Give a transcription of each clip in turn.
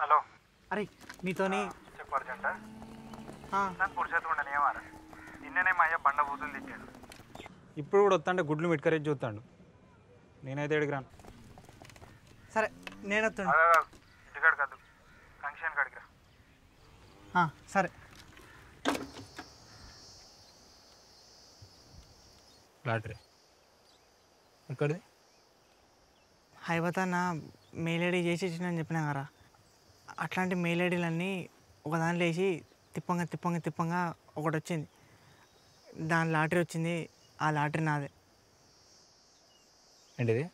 Hello అరే నీతోని చెప్పు అర్జెంట నాకు పురుషత్వం ఉండని ఏమారా నిన్ననే మా అయ్య బండ బూతులు తిట్టాడు. ఇప్పుడు కూడా వస్తాంటే గుడ్లు మిట్కరేసి చూస్తాడు. నేనైతే ఎడికి రాను. సరే నేను వస్తాను. ఇంటికాడు కాదు ఫంక్షన్ కాడికి రా. సరే లాటరీ ఎక్కడిది? హైవతాన మెయిల్ ఐడి చేసి ఇచ్చినని చెప్పినా కదా, అట్లాంటి మెయిల్ ఐడీలన్నీ ఒక దాంట్లో వేసి తిప్పంగా తిప్పంగా తిప్పంగా ఒకటి వచ్చింది. దాని లాటరీ వచ్చింది. ఆ లాటరీ నాదే. ఏంటిది?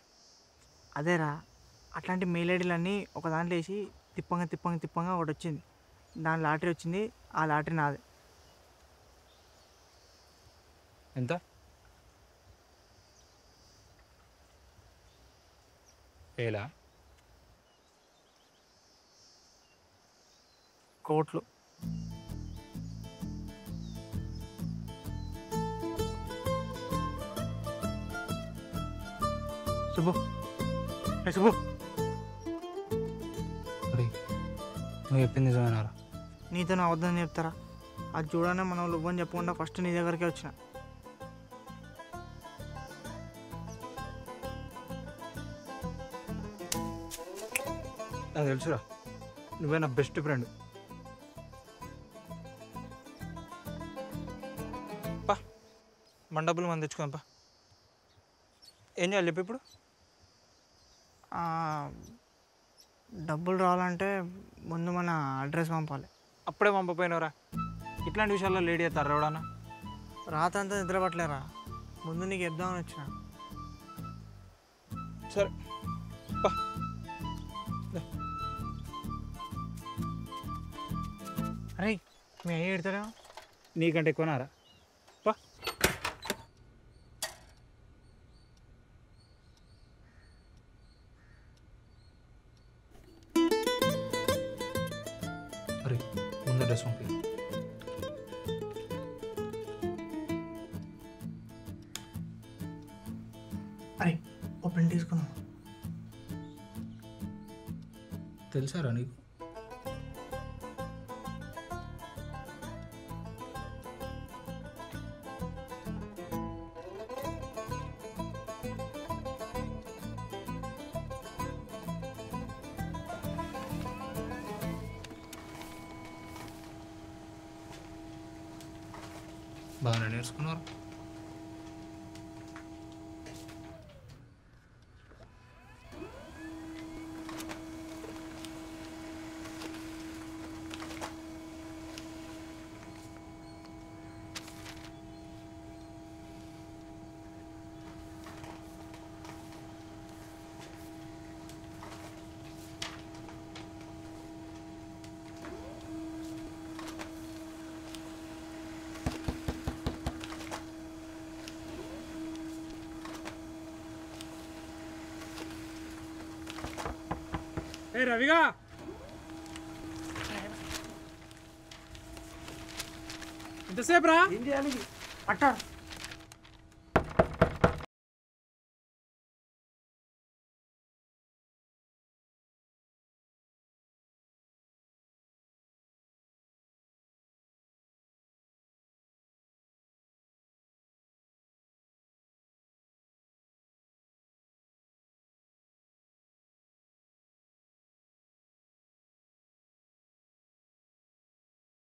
అదేరా, అట్లాంటి మెయిల్ ఐడీలన్నీ ఒక దాంట్లో వేసి తిప్పంగా తిప్పంగా తిప్పంగా ఒకటి వచ్చింది. దాని లాటరీ వచ్చింది. ఆ లాటరీ నాదే. ఎంత? వేలా? కోట్లు. శుభు, శుభు, నువ్వు చెప్పింది నిజమేనారా? నీతో నా వద్దని చెప్తారా? అది చూడనే మనం ఇవ్వని చెప్పకుండా ఫస్ట్ నీ దగ్గరికే వచ్చిన. నాకు తెలుసురా, నువ్వే నా బెస్ట్ ఫ్రెండ్. పా మన డబ్బులు మనం తెచ్చుకుందాం. పా ఏం చేయాలి చెప్పి ఇప్పుడు? డబ్బులు రావాలంటే ముందు మన అడ్రస్ పంపాలి. అప్పుడే పంపపోయినవరా? ఇట్లాంటి విషయాల్లో లేడీ అవుతారు ఎవడన్నా? రాత్రంతా నిద్ర పట్టలేరా? ముందు నీకు చెప్దామని వచ్చిన. సరే పా. అరే మీ అయ్య ఎడతారా? నీకంటే ఎక్కువనారా? పా. అరే ముందు డ్రెస్ పంపి. అరే ఓ పెన్ తీసుకుందాం. తెలుసారా నీకు? బాగానే నేర్చుకున్నారు. ఏ రవిగా, ఎంతసేపు రా? ఏం చేయాలి? అట్ట